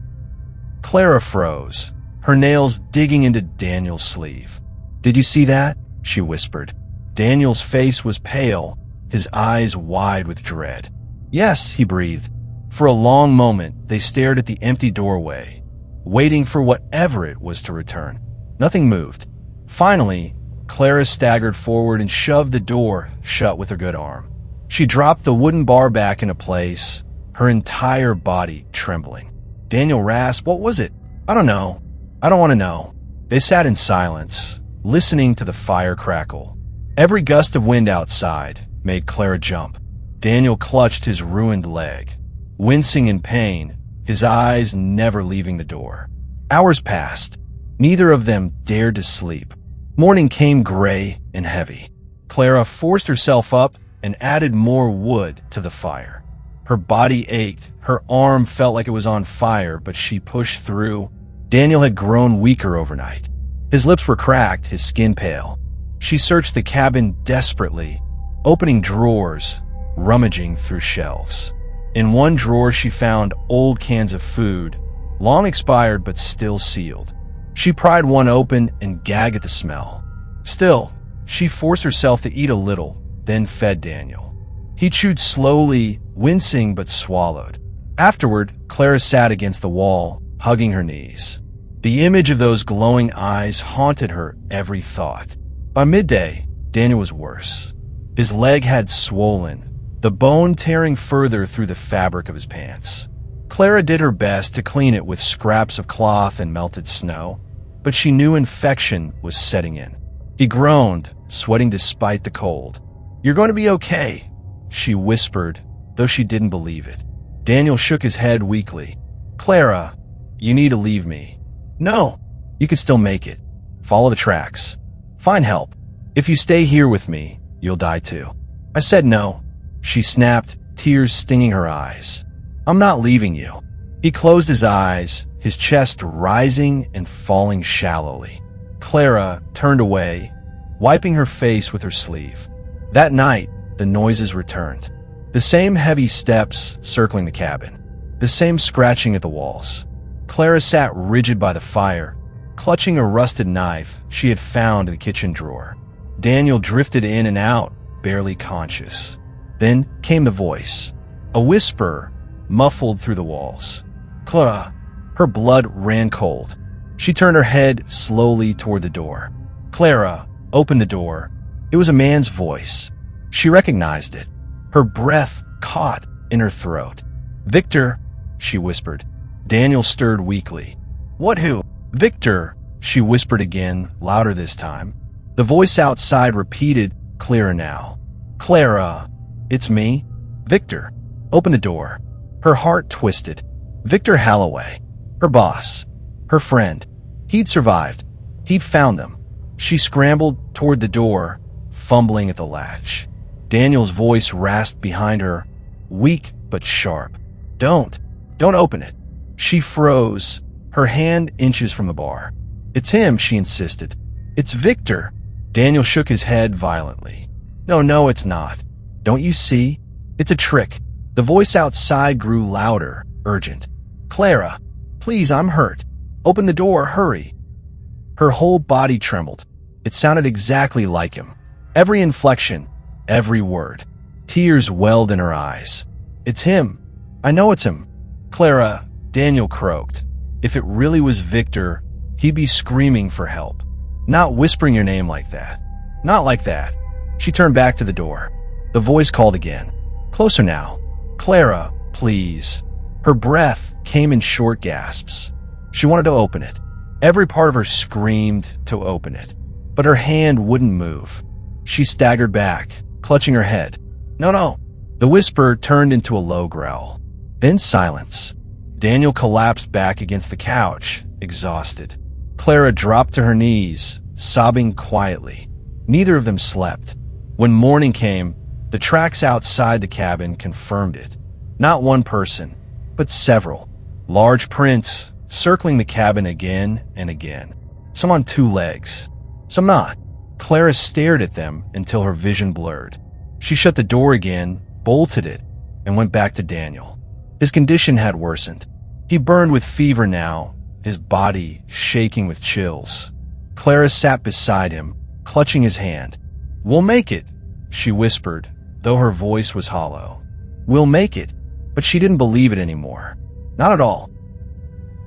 Clara froze, her nails digging into Daniel's sleeve. Did you see that? She whispered. Daniel's face was pale, his eyes wide with dread. Yes, he breathed. For a long moment, they stared at the empty doorway, waiting for whatever it was to return. Nothing moved. Finally, Clara staggered forward and shoved the door shut with her good arm. She dropped the wooden bar back into place, her entire body trembling. Daniel rasped, "What was it?" "I don't know. I don't want to know." They sat in silence, listening to the fire crackle. Every gust of wind outside made Clara jump. Daniel clutched his ruined leg, wincing in pain, his eyes never leaving the door. Hours passed. Neither of them dared to sleep. Morning came gray and heavy. Clara forced herself up and added more wood to the fire. Her body ached, her arm felt like it was on fire, but she pushed through. Daniel had grown weaker overnight. His lips were cracked, his skin pale. She searched the cabin desperately, opening drawers, rummaging through shelves. In one drawer she found old cans of food, long expired but still sealed. She pried one open and gagged at the smell. Still, she forced herself to eat a little, then fed Daniel. He chewed slowly, wincing but swallowed. Afterward, Clara sat against the wall, hugging her knees. The image of those glowing eyes haunted her every thought. By midday, Daniel was worse. His leg had swollen, the bone tearing further through the fabric of his pants. Clara did her best to clean it with scraps of cloth and melted snow, but she knew infection was setting in. He groaned, sweating despite the cold. "You're going to be okay," she whispered, though she didn't believe it. Daniel shook his head weakly. "Clara, you need to leave me." "No, you can still make it. Follow the tracks. Find help. If you stay here with me, you'll die too." I said no. She snapped, tears stinging her eyes. "I'm not leaving you." He closed his eyes, his chest rising and falling shallowly. Clara turned away, wiping her face with her sleeve. That night, the noises returned. The same heavy steps circling the cabin. The same scratching at the walls. Clara sat rigid by the fire, clutching a rusted knife she had found in the kitchen drawer. Daniel drifted in and out, barely conscious. Then came the voice, a whisper muffled through the walls. "Clara." Her blood ran cold. She turned her head slowly toward the door. "Clara, open the door." It was a man's voice. She recognized it. Her breath caught in her throat. "Victor," she whispered. Daniel stirred weakly. "What, who?" "Victor," she whispered again, louder this time. The voice outside repeated, clearer now. "Clara, it's me. Victor, open the door." Her heart twisted. Victor Holloway, her boss, her friend. He'd survived. He'd found them. She scrambled toward the door, fumbling at the latch. Daniel's voice rasped behind her, weak but sharp. Don't open it." She froze, her hand inches from the bar. "It's him," she insisted. "It's Victor." Daniel shook his head violently. No, it's not. Don't you see? It's a trick." The voice outside grew louder, urgent. "Clara, please, I'm hurt. Open the door, hurry." Her whole body trembled. It sounded exactly like him. Every inflection, every word. Tears welled in her eyes. "It's him. I know it's him." "Clara," Daniel croaked. If it really was Victor, he'd be screaming for help. Not whispering your name like that. Not like that. She turned back to the door. The voice called again. Closer now. "Clara, please." Her breath came in short gasps. She wanted to open it. Every part of her screamed to open it. but her hand wouldn't move. She staggered back, clutching her head. No, no. The whisper turned into a low growl. Then silence. Daniel collapsed back against the couch, exhausted. Clara dropped to her knees, sobbing quietly. Neither of them slept. When morning came, the tracks outside the cabin confirmed it. Not one person, but several. Large prints circling the cabin again and again. Some on two legs, some not. Clara stared at them until her vision blurred. She shut the door again, bolted it, and went back to Daniel. His condition had worsened. He burned with fever now, his body shaking with chills. Clara sat beside him, clutching his hand. "We'll make it," she whispered, though her voice was hollow. "We'll make it." But she didn't believe it anymore. Not at all.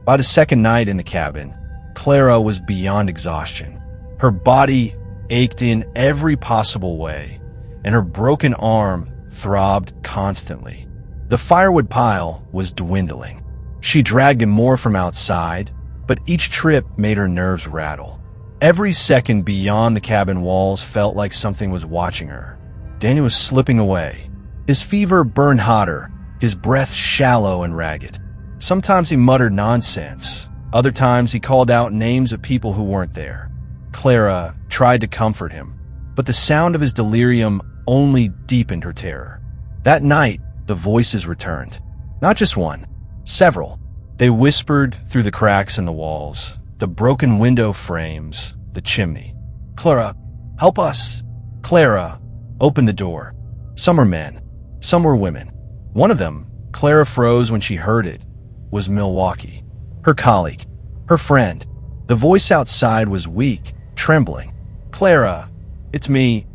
By the second night in the cabin, Clara was beyond exhaustion. Her body ached in every possible way, and her broken arm throbbed constantly. The firewood pile was dwindling. She dragged in more from outside, but each trip made her nerves rattle. Every second beyond the cabin walls felt like something was watching her. Daniel was slipping away. His fever burned hotter, his breath shallow and ragged. Sometimes he muttered nonsense. Other times he called out names of people who weren't there. Clara tried to comfort him, but the sound of his delirium only deepened her terror. That night, the voices returned. Not just one, several. They whispered through the cracks in the walls, the broken window frames, the chimney. "Clara, help us!" Clara opened the door. Some were men, some were women. One of them, Clara froze when she heard it, was Milwaukee. Her colleague, her friend. The voice outside was weak, trembling. "Clara, it's me.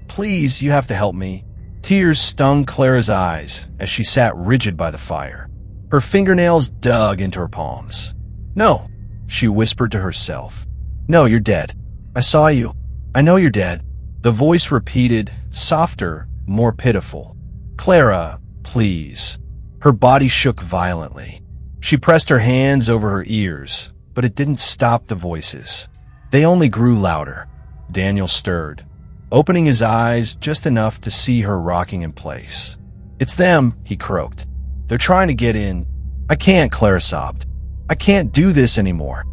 Please, you have to help me." Tears stung Clara's eyes as she sat rigid by the fire. Her fingernails dug into her palms. "No," she whispered to herself. "No, you're dead. I saw you. I know you're dead." The voice repeated, softer, more pitiful. "Clara, please." Her body shook violently. She pressed her hands over her ears, but it didn't stop the voices. They only grew louder. Daniel stirred, opening his eyes just enough to see her rocking in place. "It's them," he croaked. "They're trying to get in." "I can't," Clara sobbed. "I can't do this anymore."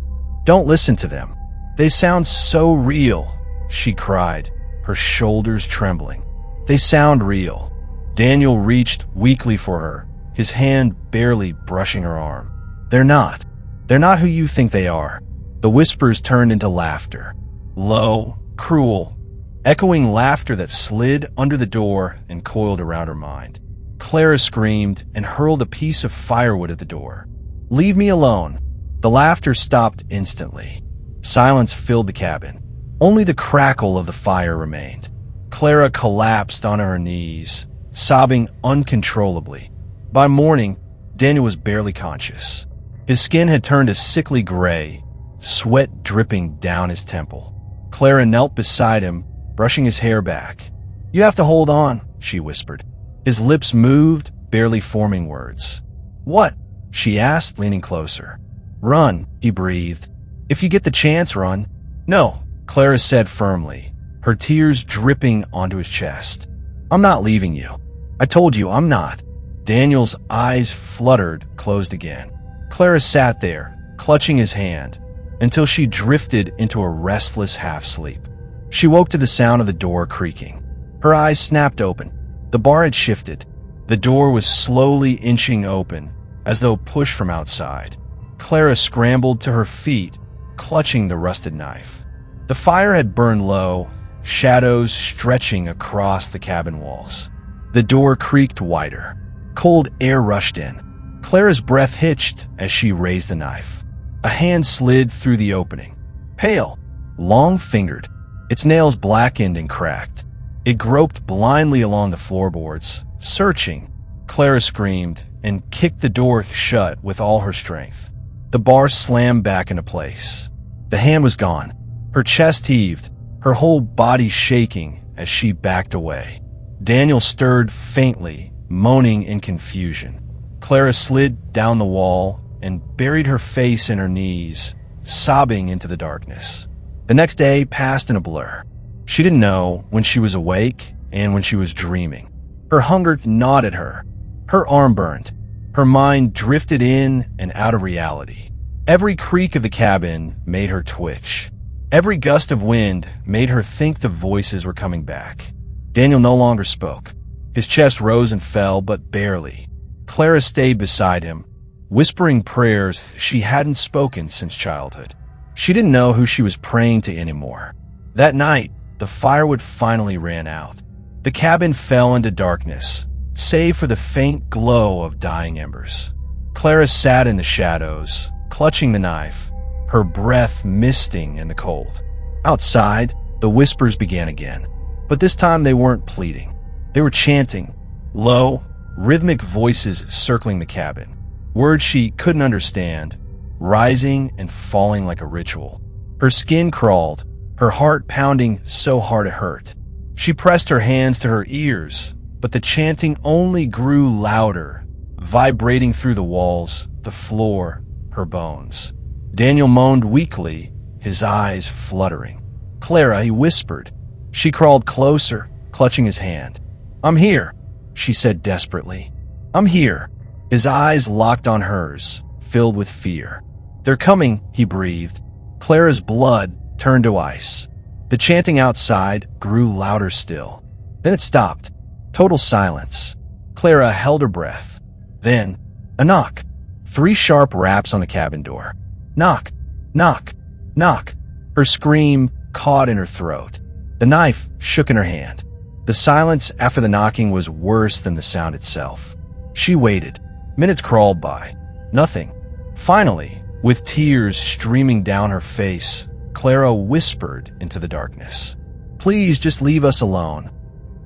"Don't listen to them. They sound so real," she cried, her shoulders trembling. "They sound real." Daniel reached weakly for her, his hand barely brushing her arm. "They're not. They're not who you think they are." The whispers turned into laughter. Low, cruel, echoing laughter that slid under the door and coiled around her mind. Clara screamed and hurled a piece of firewood at the door. "Leave me alone." The laughter stopped instantly. Silence filled the cabin. Only the crackle of the fire remained. Clara collapsed onto her knees, sobbing uncontrollably. By morning, Daniel was barely conscious. His skin had turned a sickly gray, sweat dripping down his temple. Clara knelt beside him, brushing his hair back. "You have to hold on," she whispered. His lips moved, barely forming words. "What?" she asked, leaning closer. "Run," he breathed. "If you get the chance, run." "No," Clara said firmly, her tears dripping onto his chest. "I'm not leaving you. I told you I'm not." Daniel's eyes fluttered, closed again. Clara sat there, clutching his hand, until she drifted into a restless half-sleep. She woke to the sound of the door creaking. Her eyes snapped open. The bar had shifted. The door was slowly inching open, as though pushed from outside. Clara scrambled to her feet, clutching the rusted knife. The fire had burned low, shadows stretching across the cabin walls. The door creaked wider. Cold air rushed in. Clara's breath hitched as she raised the knife. A hand slid through the opening. Pale, long-fingered, its nails blackened and cracked. It groped blindly along the floorboards, searching. Clara screamed and kicked the door shut with all her strength. The bar slammed back into place. The hand was gone. Her chest heaved, her whole body shaking as she backed away. Daniel stirred faintly, moaning in confusion. Clara slid down the wall and buried her face in her knees, sobbing into the darkness. The next day passed in a blur. She didn't know when she was awake and when she was dreaming. Her hunger gnawed at her. Her arm burned. Her mind drifted in and out of reality. Every creak of the cabin made her twitch. Every gust of wind made her think the voices were coming back. Daniel no longer spoke. His chest rose and fell, but barely. Clara stayed beside him, whispering prayers she hadn't spoken since childhood. She didn't know who she was praying to anymore. That night, the firewood finally ran out. The cabin fell into darkness, save for the faint glow of dying embers. Clara sat in the shadows, clutching the knife, her breath misting in the cold. Outside, the whispers began again, but this time they weren't pleading. They were chanting, low, rhythmic voices circling the cabin, words she couldn't understand, rising and falling like a ritual. Her skin crawled, her heart pounding so hard it hurt. She pressed her hands to her ears, but the chanting only grew louder, vibrating through the walls, the floor, her bones. Daniel moaned weakly, his eyes fluttering. "Clara," he whispered. She crawled closer, clutching his hand. "I'm here," she said desperately. "I'm here." His eyes locked on hers, filled with fear. "They're coming," he breathed. Clara's blood turned to ice. The chanting outside grew louder still. Then it stopped. Total silence. Clara held her breath. Then, a knock. 3 sharp raps on the cabin door. Knock, knock, knock. Her scream caught in her throat. The knife shook in her hand. The silence after the knocking was worse than the sound itself. She waited. Minutes crawled by. Nothing. Finally, with tears streaming down her face, Clara whispered into the darkness, "Please just leave us alone."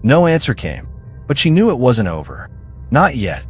No answer came, but she knew it wasn't over. Not yet.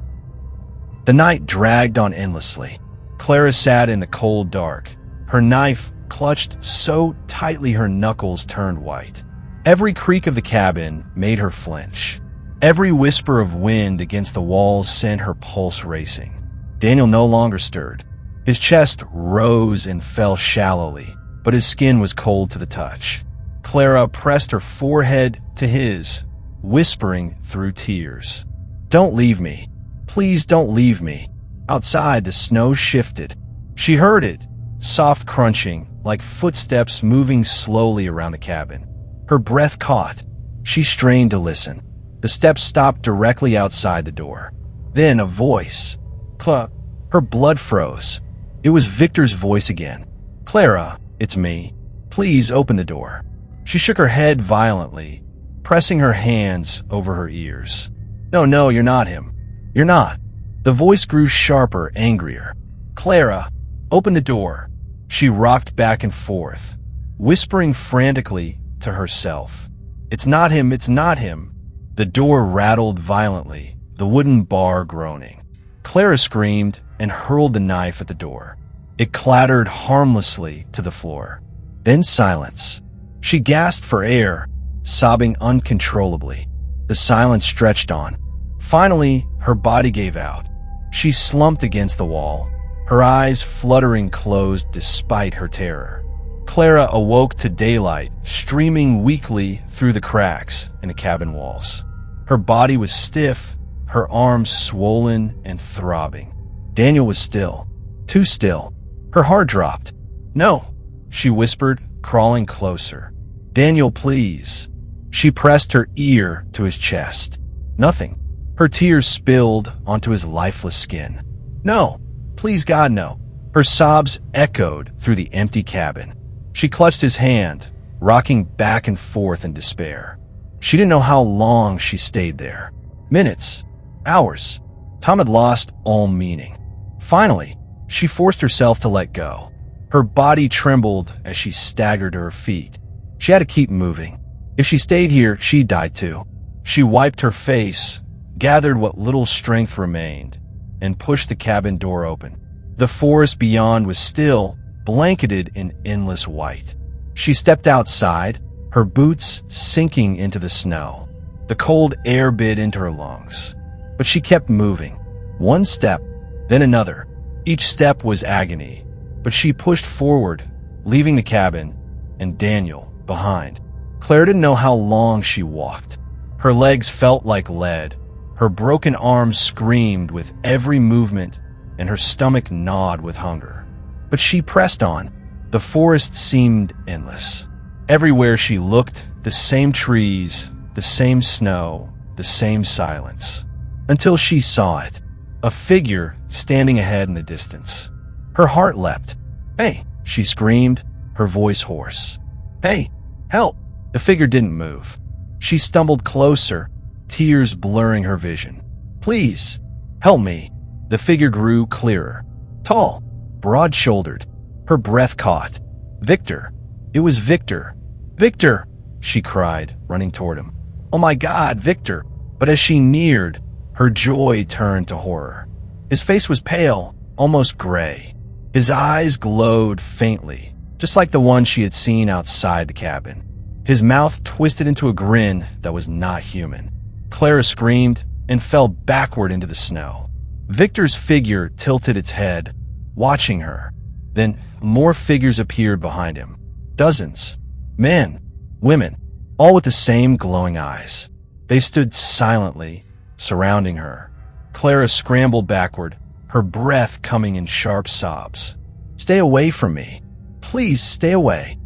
The night dragged on endlessly. Clara sat in the cold dark, her knife clutched so tightly her knuckles turned white. Every creak of the cabin made her flinch. Every whisper of wind against the walls sent her pulse racing. Daniel no longer stirred. His chest rose and fell shallowly, but his skin was cold to the touch. Clara pressed her forehead to his, whispering through tears, "Don't leave me. Please don't leave me." Outside, the snow shifted. She heard it, soft crunching, like footsteps moving slowly around the cabin. Her breath caught. She strained to listen. The steps stopped directly outside the door. Then a voice. Cluck. Her blood froze. It was Victor's voice again. "Clara, it's me. Please open the door." She shook her head violently, pressing her hands over her ears. No, you're not him. You're not." The voice grew sharper, angrier. "Clara, open the door." She rocked back and forth, whispering frantically to herself. "It's not him, it's not him." The door rattled violently, the wooden bar groaning. Clara screamed and hurled the knife at the door. It clattered harmlessly to the floor. Then silence. She gasped for air, sobbing uncontrollably. The silence stretched on. Finally, her body gave out. She slumped against the wall, her eyes fluttering closed despite her terror. Clara awoke to daylight, streaming weakly through the cracks in the cabin walls. Her body was stiff, her arms swollen and throbbing. Daniel was still. Too still. Her heart dropped. "No," she whispered, crawling closer. "Daniel, please." She pressed her ear to his chest. Nothing. Her tears spilled onto his lifeless skin. "No, please God, no." Her sobs echoed through the empty cabin. She clutched his hand, rocking back and forth in despair. She didn't know how long she stayed there. Minutes. Hours. Time had lost all meaning. Finally, she forced herself to let go. Her body trembled as she staggered to her feet. She had to keep moving. If she stayed here, she'd die too. She wiped her face, gathered what little strength remained, and pushed the cabin door open. The forest beyond was still, blanketed in endless white. She stepped outside, her boots sinking into the snow. The cold air bit into her lungs. But she kept moving. One step, then another. Each step was agony, but she pushed forward, leaving the cabin, and Daniel behind. Clara didn't know how long she walked. Her legs felt like lead. Her broken arms screamed with every movement, and her stomach gnawed with hunger. But she pressed on. The forest seemed endless. Everywhere she looked, the same trees, the same snow, the same silence. Until she saw it. A figure standing ahead in the distance. Her heart leapt. "Hey," she screamed, her voice hoarse. "Hey, help!" The figure didn't move. She stumbled closer, tears blurring her vision. "Please, help me." The figure grew clearer. Tall, broad-shouldered. Her breath caught. Victor. It was Victor. "Victor!" she cried, running toward him. "Oh my God, Victor!" But as she neared, her joy turned to horror. His face was pale, almost gray. His eyes glowed faintly, just like the one she had seen outside the cabin. His mouth twisted into a grin that was not human. Clara screamed and fell backward into the snow. Victor's figure tilted its head, watching her. Then more figures appeared behind him. Dozens. Men, women, all with the same glowing eyes. They stood silently, surrounding her. Clara scrambled backward, her breath coming in sharp sobs. "Stay away from me. Please stay away."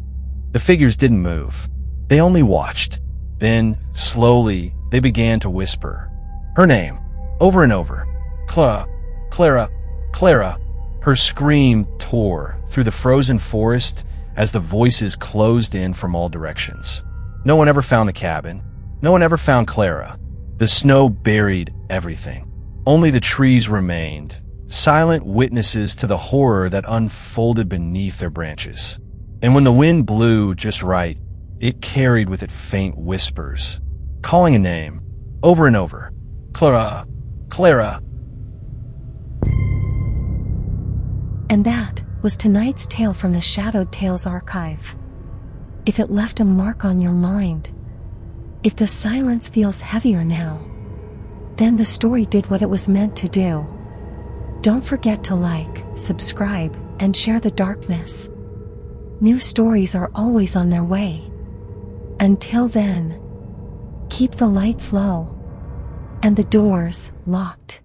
The figures didn't move. They only watched. Then, slowly, they began to whisper. Her name, over and over. "Clara, Clara, Clara." Her scream tore through the frozen forest as the voices closed in from all directions. No one ever found the cabin. No one ever found Clara. The snow buried everything. Only the trees remained, silent witnesses to the horror that unfolded beneath their branches. And when the wind blew just right, it carried with it faint whispers, calling a name, over and over. "Clara, Clara." And that was tonight's tale from the Shadowed Tales archive. If it left a mark on your mind, if the silence feels heavier now, then the story did what it was meant to do. Don't forget to like, subscribe, and share the darkness. New stories are always on their way. Until then, keep the lights low and the doors locked.